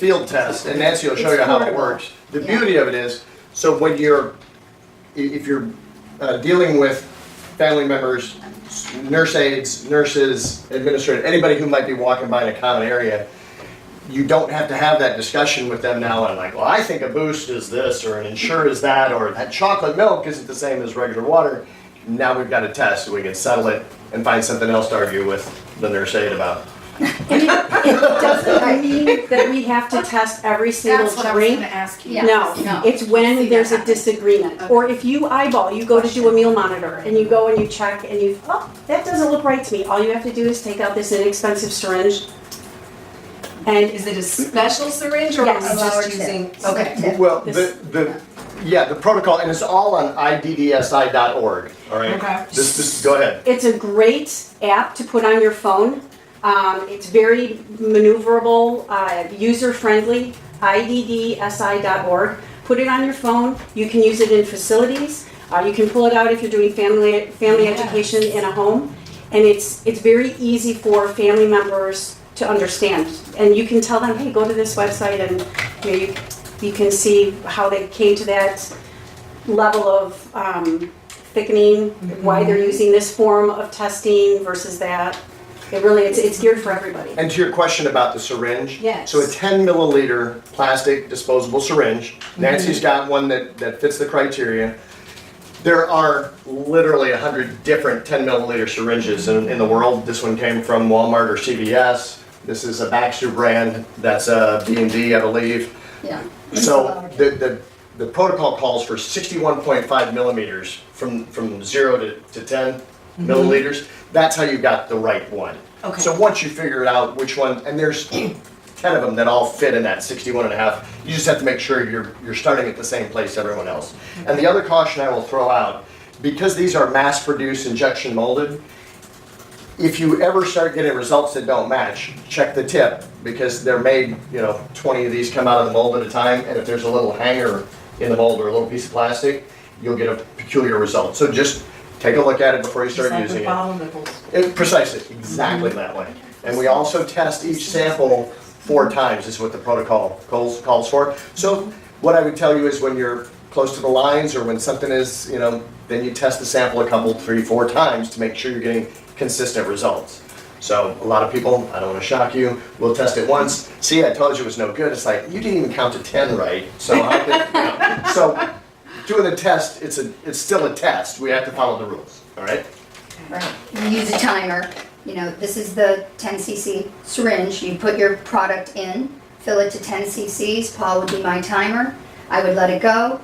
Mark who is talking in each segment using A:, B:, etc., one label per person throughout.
A: field test, and Nancy will show you how it works. The beauty of it is, so when if you're dealing with family members, nurse aides, nurses, administrators, anybody who might be walking by in a common area, you don't have to have that discussion with them now and like, well, I think a Boost is this, or an Ensure is that, or that chocolate milk isn't the same as regular water. Now we've got a test, so we can settle it and find something else to argue with the nurse aide about.
B: And it doesn't mean that we have to test every single
C: That's what I was
B: drink.
C: going to ask you.
B: No,
C: No.
B: it's when
C: See,
B: there's
C: that
B: a disagreement. Or if you eyeball, you go to do a meal monitor, and you go and you check, and oh, that doesn't look right to me. All you have to do is take out this inexpensive syringe. And
C: Is it a special syringe or
B: Yes.
C: are we just using? Okay.
A: Well,
B: This-
A: the protocol, and it's all on iddsi.org, all right?
C: Okay.
A: This, go ahead.
B: it's a great app to put on your phone. It's very maneuverable, user-friendly, iddsi.org. Put it on your phone. You can use it in facilities. You can pull it out if you're doing family education in a home. And it's very easy for family members to understand. And you can tell them, hey, go to this website, and you can see how they came to that level of thickening, why they're using this form of testing versus that. It's geared for everybody.
A: And to your question about the syringe.
B: Yes.
A: So a 10 milliliter plastic disposable syringe. Nancy's got one that fits the criteria. There are literally 100 different 10 milliliter syringes in the world. This one came from Walmart or CVS. This is a Baxter brand. That's a B&D, I believe.
D: Yeah.
A: So the protocol calls for 61.5 millimeters from 0 to 10 milliliters. That's how you got the right one.
C: Okay.
A: So once you figure out which one, and there's 10 of them that all fit in that 61 and a half, you just have to make sure you're starting at the same place everyone else. And the other caution I will throw out, because these are mass-produced injection molded, if you ever start getting results that don't match, check the tip, because they're made, 20 of these come out of the mold at a time, and if there's a little hanger in the mold or a little piece of plastic, you'll get a peculiar result. So just take a look at it before you start using it. Precisely, exactly that way. And we also test each sample 4 times, is what the protocol calls for. So what I would tell you is when you're close to the lines or when something is, then you test the sample a couple, 3, 4 times to make sure you're getting consistent results. So a lot of people, I don't want to shock you, will test it once. See, I told you it was no good. It's like, you didn't even count to 10 right. So how could, so doing the test, it's still a test. We have to follow the rules, all right?
D: Right. You use a timer. This is the 10 cc syringe. You put your product in, fill it to 10 cc's. Paul would be my timer. I would let it go.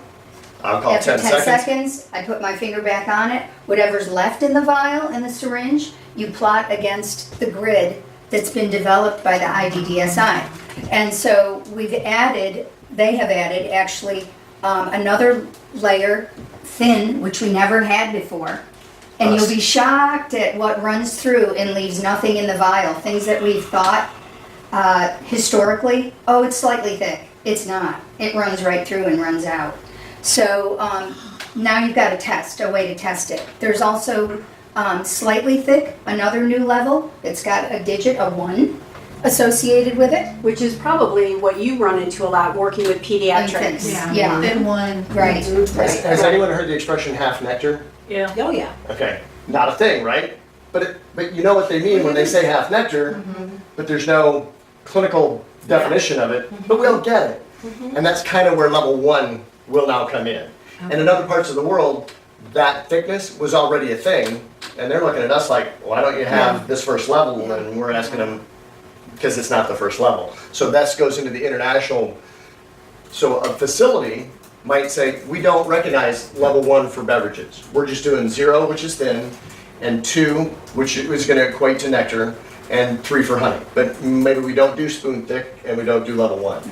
A: I'll call
D: After
A: 10
D: seconds, I put my finger back on it. Whatever's left in the vial and the syringe, you plot against the grid that's been developed by the IDDSI. And so they have added actually another layer, thin, which we never had before. And you'll be shocked at what runs through and leaves nothing in the vial. Things that we've thought historically, oh, it's slightly thick. It's not. It runs right through and runs out. So now you've got a way to test it. There's also slightly thick, another new level. It's got a digit, a 1, associated with it.
B: Which is probably what you run into a lot working with pediatrics.
D: Yeah.
C: Thin one.
D: Right.
A: Has anyone heard the expression half nectar?
B: Yeah. Oh, yeah.
A: Okay, not a thing, right? But you know what they mean when they say half nectar, but there's no clinical definition of it, but we all get it. And that's kind of where level 1 will now come in. And in other parts of the world, that thickness was already a thing, and they're looking at us like, why don't you have this first level? And we're asking them, because it's not the first level. So that goes into the international. So a facility might say, we don't recognize level 1 for beverages. We're just doing 0, which is thin, and 2, which is going to equate to nectar, and 3 for honey. But maybe we don't do spoon thick, and we don't do level 1.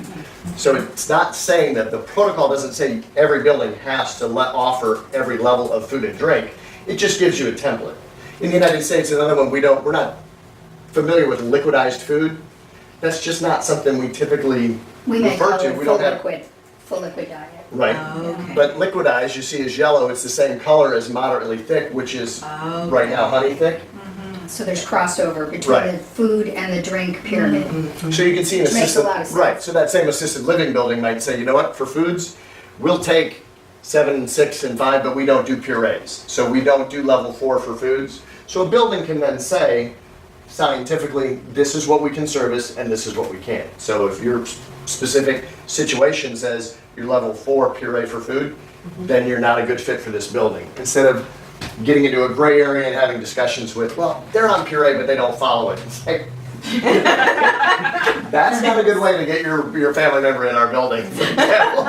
A: So it's not saying that the protocol doesn't say every building has to offer every level of food and drink. It just gives you a template. In the United States, another one, we're not familiar with liquidized food. That's just not something we typically refer to. We don't have
D: full liquid diet.
A: Right.
C: Okay.
A: But liquidized, you see, is yellow. It's the same color as moderately thick, which is right now honey thick.
D: So there's crossover between
A: Right.
D: the food and the drink pyramid.
A: So you can see an
D: Which makes a
A: assisted,
D: lot of sense.
A: right, so that same assisted living building might say, you know what, for foods, we'll take 7, 6, and 5, but we don't do purees. So we don't do level 4 for foods. So a building can then say, scientifically, this is what we can service and this is what we can't. So if your specific situation says you're level 4 puree for food, then you're not a good fit for this building. Instead of getting into a gray area and having discussions with, well, they're on puree, but they don't follow it. It's like, that's not a good way to get your family member in our building, for example.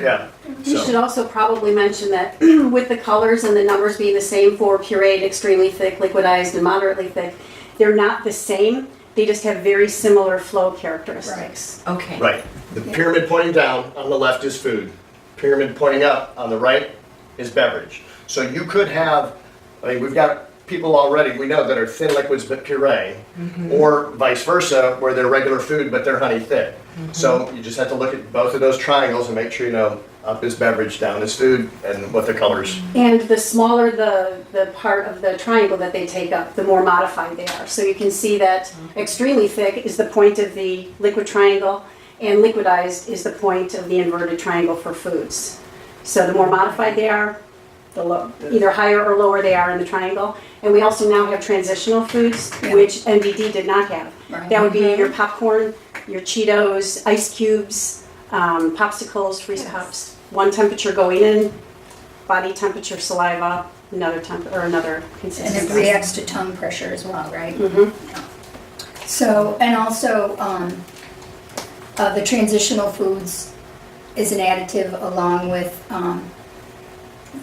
A: Yeah.
B: You
A: So-
B: should also probably mention that with the colors and the numbers being the same for pureed, extremely thick, liquidized, and moderately thick, they're not the same. They just have very similar flow characteristics.
C: Okay.
A: Right. The pyramid pointing down on the left is food. Pyramid pointing up on the right is beverage. So you could have, I mean, we've got people already, we know that are thin liquids but puree, or vice versa, where they're regular food but they're honey thick. So you just have to look at both of those triangles and make sure you know up is beverage, down is food, and what the colors.
B: And the smaller the part of the triangle that they take up, the more modified they are. So you can see that extremely thick is the point of the liquid triangle, and liquidized is the point of the inverted triangle for foods. So the more modified they are, either higher or lower they are in the triangle. And we also now have transitional foods,
D: Yeah.
B: which MVD did not have.
D: Right.
B: That would be your popcorn, your Cheetos, ice cubes, popsicles, freeze pops. One temperature going in, body temperature saliva, another
D: And
B: consistency.
D: it reacts to tongue pressure as well, right?
B: Mhm.
D: So, and also, the transitional foods is an additive along with,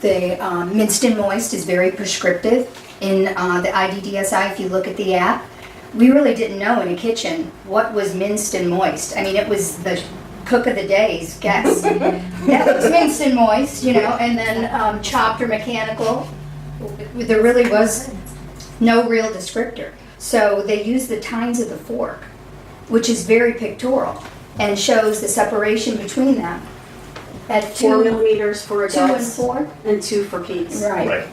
D: the minced and moist is very prescriptive in the IDDSI. If you look at the app, we really didn't know in a kitchen what was minced and moist. I mean, it was the cook of the day's guess. That looks minced and moist, you know, and then chopped or mechanical. There really was no real descriptor. So they use the tines of the fork, which is very pictorial and shows the separation between them at
B: 4 millimeters for
D: 2 and
B: adults
D: 4.
B: and 2 for peds.
D: Right.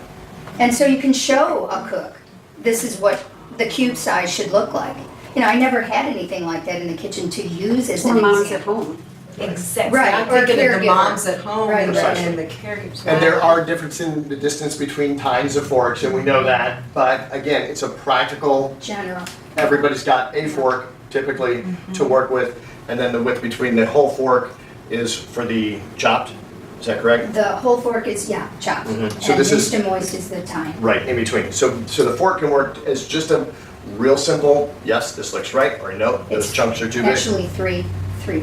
D: And so you can show a cook, this is what the cube size should look like. You know, I never had anything like that in the kitchen to use as
B: For
D: an
B: moms at
D: example.
B: home.
C: Exactly.
D: Right,
C: I'm
D: or
C: thinking of the
D: caregiver.
C: moms at home
D: Right,
C: and
A: right.
C: the caregivers.
A: And there are differences in the distance between tines of forks, and we know that. But again, it's a practical,
D: General.
A: everybody's got a fork typically to work with, and then the width between the whole fork is for the chopped. Is that correct?
D: The whole fork is, yeah, chopped.
A: Mhm. So
D: And
A: this
D: minced
A: is-
D: and moist is the tine.
A: Right, in between. So the fork can work as just a real simple, yes, this looks right, or no, those
D: It's
A: chunks are too big.
D: Actually, three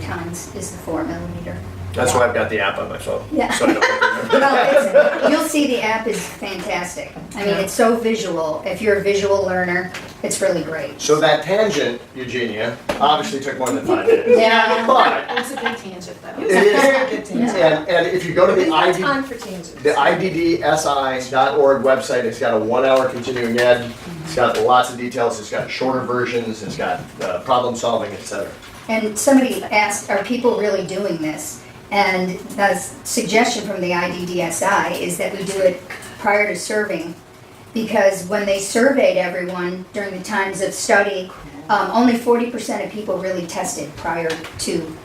D: tines is the 4 millimeter.
A: That's why I've got the app on my phone.
D: Yeah.
A: So I don't remember.
D: No, you'll see the app is fantastic. I mean, it's so visual. If you're a visual learner, it's really great.
A: So that tangent, Eugenia, obviously took more than 5 minutes.
D: Yeah.
A: But
E: It's a good tangent though.
A: it is,
C: Very good tangent.
A: and if you go to the ID,
C: Time for tangents.
A: the IDDSI.org website, it's got a 1-hour continuing ed. It's got lots of details. It's got shorter versions. It's got problem solving, etc.
D: And somebody asked, are people really doing this? And the suggestion from the IDDSI is that we do it prior to serving, because when they surveyed everyone during the times of study, only 40% of people really tested prior to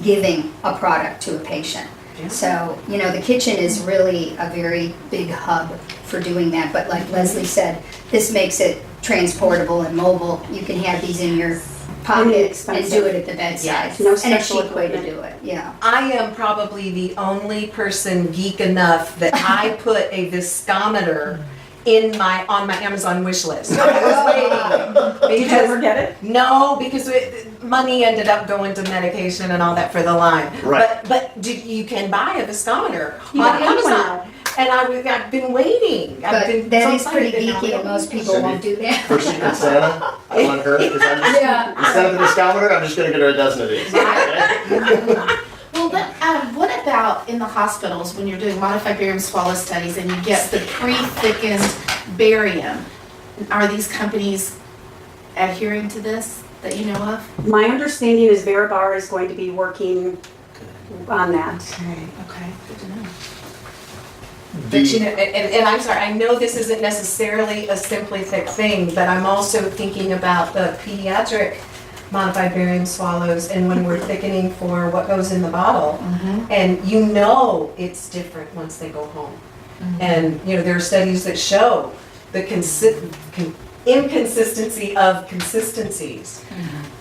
D: giving a product to a patient. So, you know, the kitchen is really a very big hub for doing that, but like Leslie said, this makes it transportable and mobile. You can have these in your pocket and do it at the bedside.
B: Yes, no
D: And a
B: special
D: cheap way to
B: equipment.
D: do it, yeah.
C: I am probably the only person geek enough that I put a viscometer on my Amazon wish list. I was waiting.
B: Did you ever get it?
C: No, because money ended up going to medication and all that for the Lyme.
A: Right.
C: But you can buy a viscometer
B: You
C: on
B: can buy one
C: Amazon. And I've been waiting. I've been
D: But that
C: so
D: is pretty
C: excited that now
D: geeky and most people
A: Cindy,
D: won't do that.
A: For Secret Santa, I want her, because I'm just,
D: Yeah.
A: instead of the viscometer, I'm just gonna get her a dozen of these. Okay?
E: Well, what about in the hospitals when you're doing modified barium swallow studies and you get the pre-thickened barium? Are these companies adhering to this that you know of?
B: My understanding is Veribar is going to be working on that.
E: Okay, good to know.
C: But you
A: The,
C: know, and I'm sorry, I know this isn't necessarily a SimplyThick thing, but I'm also thinking about the pediatric modified barium swallows and when we're thickening for what goes in the bottle. And you know it's different once they go home. And, you know, there are studies that show the inconsistency of consistencies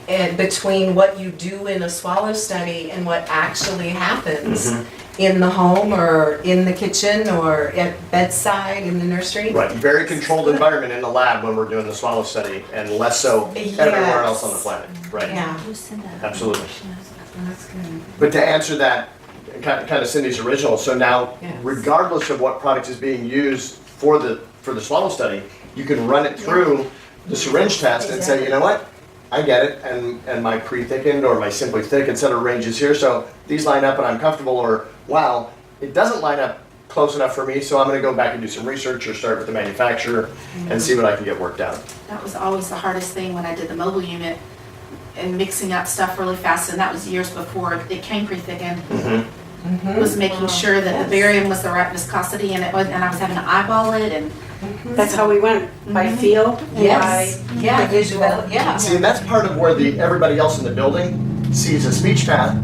C: and between what you do in a swallow study and what actually happens in the home or in the kitchen or at bedside in the nursery.
A: right, very controlled environment in the lab when we're doing the swallow study, and less so everywhere else on the planet, right?
C: Yeah.
A: Absolutely. But to answer that, kind of Cindy's original, so now,
C: Yes.
A: regardless of what product is being used for the swallow study, you can run it through the syringe test and say, you know what? I get it, and my pre-thickened or my SimplyThick, et cetera, ranges here, so these line up and I'm comfortable, or wow, it doesn't line up close enough for me, so I'm gonna go back and do some research or start with the manufacturer and see what I can get worked out.
E: That was always the hardest thing when I did the mobile unit and mixing up stuff really fast, and that was years before it came pre-thickened. Was making sure that the barium was the right viscosity and and I was having to eyeball it and.
B: That's how we went, by feel and
C: Yes,
B: by
C: yeah, visual, yeah.
A: See, and that's part of where everybody else in the building sees a speech path,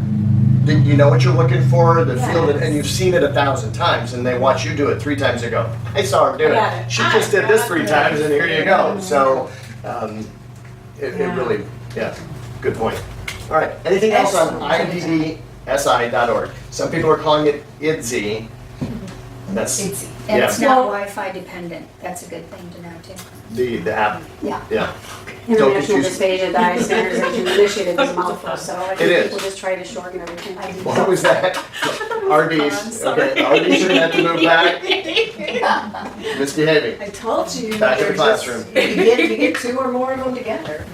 A: that you know what you're looking for, the feel, and you've seen it 1,000 times, and they watch you do it 3 times and go, I saw her do
B: I got
A: it.
B: it.
A: She just did this 3 times, and here you go. So, it really, yeah, good point. All right, anything else on iddsi.org? Some people are calling it IDSI. That's
D: And
A: Yeah.
D: it's not Wi-Fi dependent. That's a good thing to know too.
A: the app,
D: Yeah.
A: yeah.
B: International
A: confuse-
B: Dysphagia Dye Standardization Initiative is a mouthful, so I
A: It
B: think
A: is.
B: people just try to shorten everything.
A: What was that? RDs, okay, RDs are gonna have to move back. Misbehaving.
C: I told you.
A: Back in the
C: they're just-
A: classroom.
C: You get 2 or more of them together.